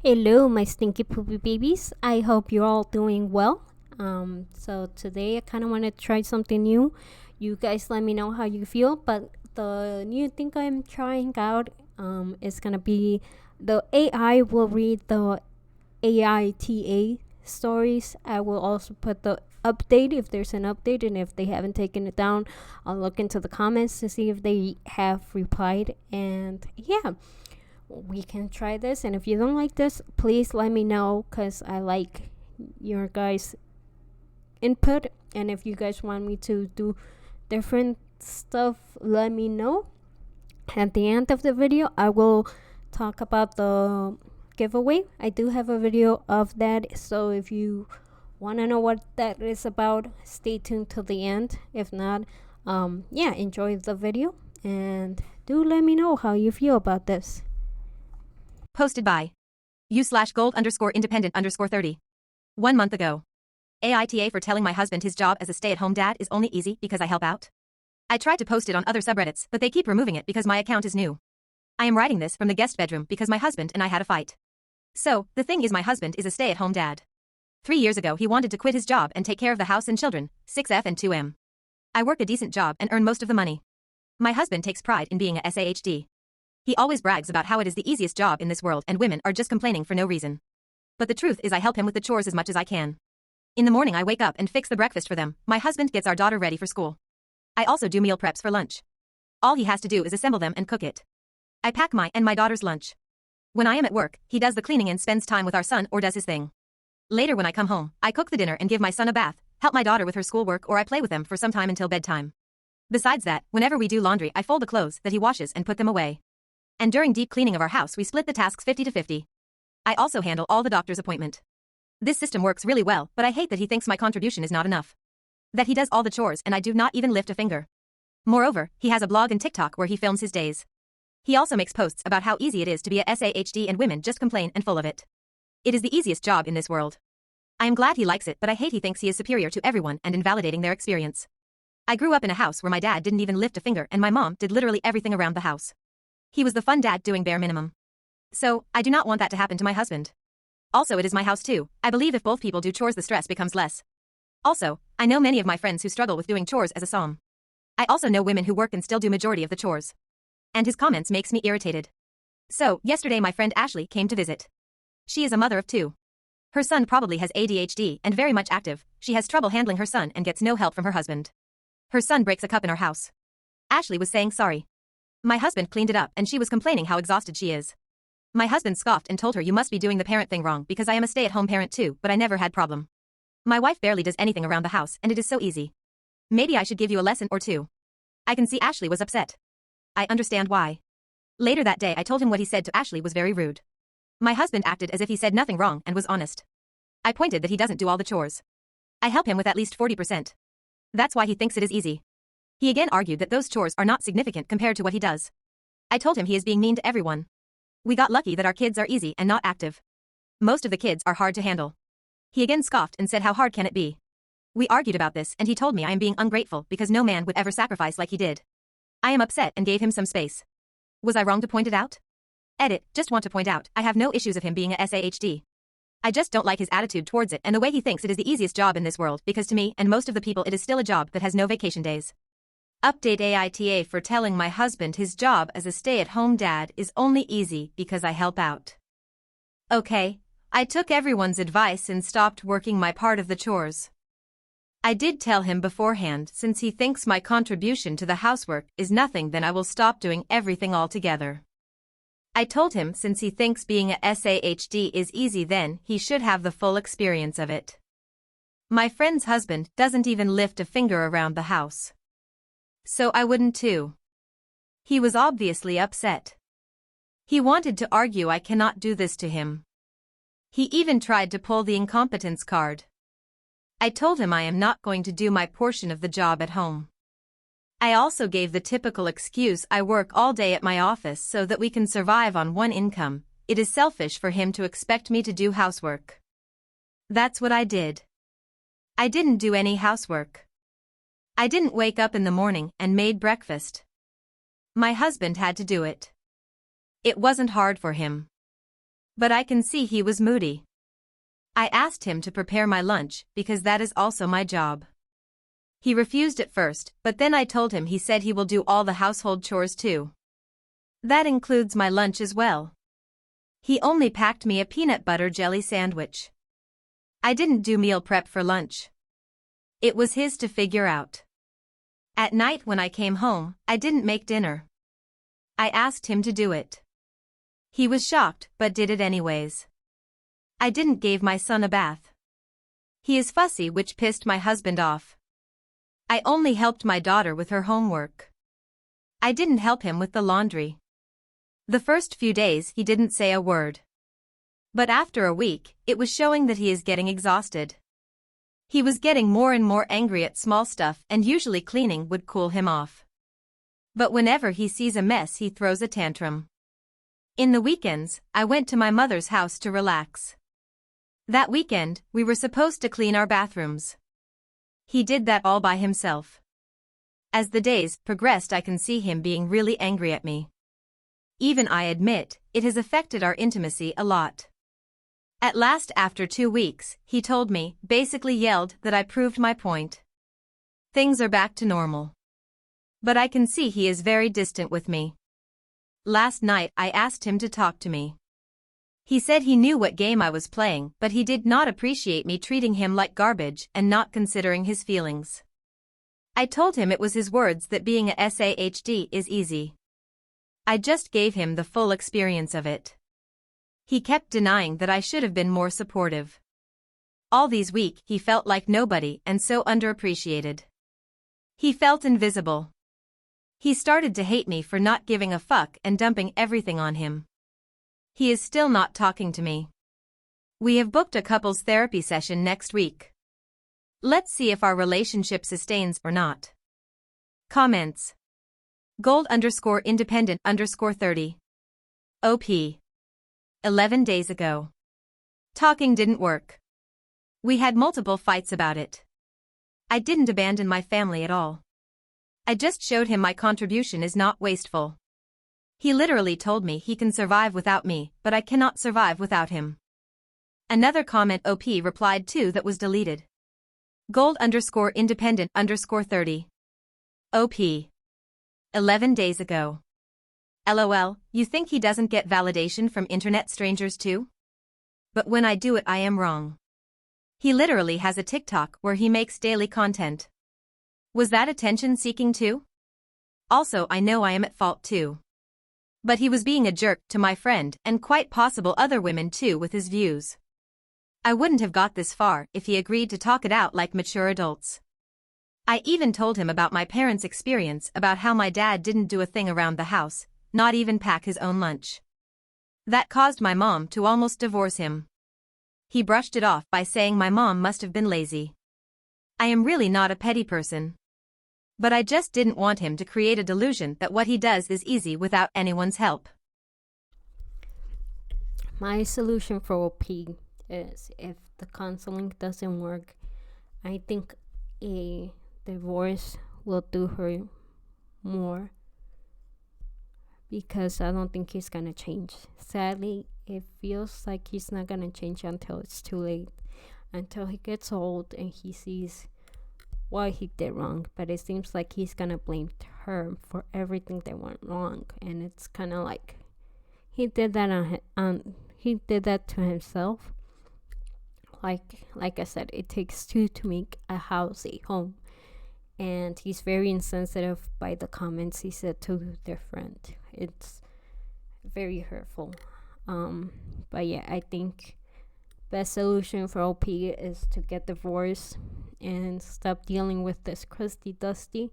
Hello, my stinky poopy babies. I hope you're all doing well. So today I kind of want to try something new. You guys let me know how you feel. But the new thing I'm trying out is gonna be the AI will read the AITA stories. I will also put the update if there's an update, and if they haven't taken it down, I'll look into the comments to see if they have replied. And yeah, we can try this. And if you don't like this, please let me know, because I like your guys input. And if you guys want me to do different stuff, let me know. At the end of the video, I will talk about the giveaway. I do have a video of that, so if you want to know what that is about, stay tuned till the end. If not, yeah, enjoy the video and do let me know how you feel about this. Posted by u/gold_independent_30. 1 month ago. AITA for telling my husband his job as a stay-at-home dad is only easy because I help out. I tried to post it on other subreddits, but they keep removing it because my account is new. I am writing this from the guest bedroom because my husband and I had a fight. So, the thing is, my husband is a stay-at-home dad. 3 years ago he wanted to quit his job and take care of the house and children, 6F and 2M. I work a decent job and earn most of the money. My husband takes pride in being a SAHD. He always brags about how it is the easiest job in this world and women are just complaining for no reason. But the truth is I help him with the chores as much as I can. In the morning I wake up and fix the breakfast for them. My husband gets our daughter ready for school. I also do meal preps for lunch. All he has to do is assemble them and cook it. I pack my and my daughter's lunch. When I am at work, he does the cleaning and spends time with our son or does his thing. Later when I come home, I cook the dinner and give my son a bath, help my daughter with her schoolwork, or I play with them for some time until bedtime. Besides that, whenever we do laundry, I fold the clothes that he washes and put them away. And during deep cleaning of our house, we split the tasks 50-50. I also handle all the doctor's appointment. This system works really well, but I hate that he thinks my contribution is not enough. That he does all the chores and I do not even lift a finger. Moreover, he has a blog and TikTok where he films his days. He also makes posts about how easy it is to be a SAHD and women just complain and full of it. It is the easiest job in this world. I am glad he likes it, but I hate he thinks he is superior to everyone and invalidating their experience. I grew up in a house where my dad didn't even lift a finger and my mom did literally everything around the house. He was the fun dad doing bare minimum. So, I do not want that to happen to my husband. Also, it is my house too. I believe if both people do chores, the stress becomes less. Also, I know many of my friends who struggle with doing chores as a som. I also know women who work and still do majority of the chores. And his comments makes me irritated. So, yesterday my friend Ashley came to visit. She is a mother of 2. Her son probably has ADHD and very much active. She has trouble handling her son and gets no help from her husband. Her son breaks a cup in our house. Ashley was saying sorry. My husband cleaned it up and she was complaining how exhausted she is. My husband scoffed and told her, you must be doing the parent thing wrong, because I am a stay-at-home parent too, but I never had problem. My wife barely does anything around the house and it is so easy. Maybe I should give you a lesson or two. I can see Ashley was upset. I understand why. Later that day I told him what he said to Ashley was very rude. My husband acted as if he said nothing wrong and was honest. I pointed that he doesn't do all the chores. I help him with at least 40%. That's why he thinks it is easy. He again argued that those chores are not significant compared to what he does. I told him he is being mean to everyone. We got lucky that our kids are easy and not active. Most of the kids are hard to handle. He again scoffed and said, how hard can it be? We argued about this and he told me I am being ungrateful because no man would ever sacrifice like he did. I am upset and gave him some space. Was I wrong to point it out? Edit, just want to point out, I have no issues of him being a SAHD. I just don't like his attitude towards it and the way he thinks it is the easiest job in this world, because to me and most of the people it is still a job that has no vacation days. Update AITA for telling my husband his job as a stay-at-home dad is only easy because I help out. Okay, I took everyone's advice and stopped working my part of the chores. I did tell him beforehand, since he thinks my contribution to the housework is nothing, then I will stop doing everything altogether. I told him since he thinks being a SAHD is easy, then he should have the full experience of it. My friend's husband doesn't even lift a finger around the house. So I wouldn't too. He was obviously upset. He wanted to argue I cannot do this to him. He even tried to pull the incompetence card. I told him I am not going to do my portion of the job at home. I also gave the typical excuse, I work all day at my office so that we can survive on one income. It is selfish for him to expect me to do housework. That's what I did. I didn't do any housework. I didn't wake up in the morning and made breakfast. My husband had to do it. It wasn't hard for him. But I can see he was moody. I asked him to prepare my lunch because that is also my job. He refused at first, but then I told him he said he will do all the household chores too. That includes my lunch as well. He only packed me a peanut butter jelly sandwich. I didn't do meal prep for lunch. It was his to figure out. At night when I came home, I didn't make dinner. I asked him to do it. He was shocked but did it anyways. I didn't give my son a bath. He is fussy, which pissed my husband off. I only helped my daughter with her homework. I didn't help him with the laundry. The first few days he didn't say a word. But after a week, it was showing that he is getting exhausted. He was getting more and more angry at small stuff, and usually cleaning would cool him off. But whenever he sees a mess he throws a tantrum. In the weekends, I went to my mother's house to relax. That weekend, we were supposed to clean our bathrooms. He did that all by himself. As the days progressed, I can see him being really angry at me. Even I admit, it has affected our intimacy a lot. At last, after 2 weeks, he told me, basically yelled, that I proved my point. Things are back to normal. But I can see he is very distant with me. Last night I asked him to talk to me. He said he knew what game I was playing, but he did not appreciate me treating him like garbage and not considering his feelings. I told him it was his words that being a SAHD is easy. I just gave him the full experience of it. He kept denying that I should have been more supportive. All these weeks he felt like nobody and so underappreciated. He felt invisible. He started to hate me for not giving a fuck and dumping everything on him. He is still not talking to me. We have booked a couples therapy session next week. Let's see if our relationship sustains or not. Comments. Gold_independent_30. OP. 11 days ago. Talking didn't work. We had multiple fights about it. I didn't abandon my family at all. I just showed him my contribution is not wasteful. He literally told me he can survive without me, but I cannot survive without him. Another comment OP replied to that was deleted. Gold_independent_30. OP. 11 days ago. LOL, you think he doesn't get validation from internet strangers too? But when I do it I am wrong. He literally has a TikTok where he makes daily content. Was that attention seeking too? Also, I know I am at fault too. But he was being a jerk to my friend and quite possible other women too with his views. I wouldn't have got this far if he agreed to talk it out like mature adults. I even told him about my parents' experience about how my dad didn't do a thing around the house, not even pack his own lunch. That caused my mom to almost divorce him. He brushed it off by saying my mom must have been lazy. I am really not a petty person. But I just didn't want him to create a delusion that what he does is easy without anyone's help. My solution for OP is if the counseling doesn't work, I think a divorce will do her more, because I don't think he's gonna change. Sadly, it feels like he's not gonna change until it's too late, until he gets old and he sees what he did wrong. But it seems like he's gonna blame her for everything that went wrong, and it's kind of like he did that he did that to himself. Like I said, it takes two to make a house a home, and he's very insensitive by the comments he said to their friend. It's very hurtful. But yeah, I think best solution for OP is to get divorced and stop dealing with this crusty dusty.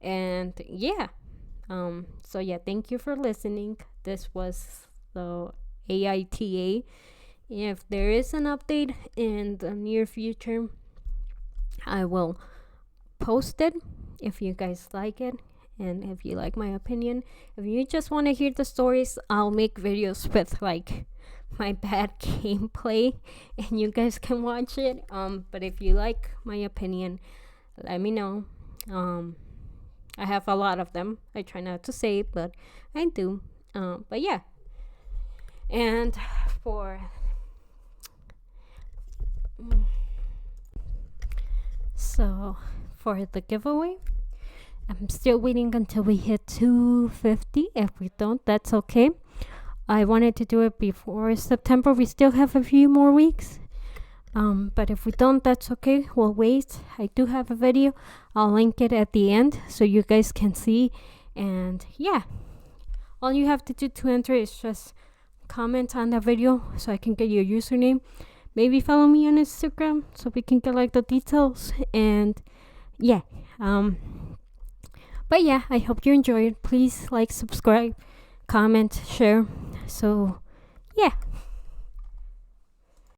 And yeah, so yeah, thank you for listening. This was the AITA. If there is an update in the near future, I will post it if you guys like it, and if you like my opinion. If you just want to hear the stories, I'll make videos with like my bad gameplay and you guys can watch it. But if you like my opinion, let me know. I have a lot of them. I try not to say it, but I do. But yeah. And for the giveaway. I'm still waiting until we hit 250. If we don't, that's okay. I wanted to do it before September. We still have a few more weeks. But if we don't, that's okay. We'll wait. I do have a video. I'll link it at the end so you guys can see. And yeah, all you have to do to enter is just comment on the video so I can get your username. Maybe follow me on Instagram so we can get like the details. And yeah, but yeah, I hope you enjoyed. Please like, subscribe, comment, share. So yeah.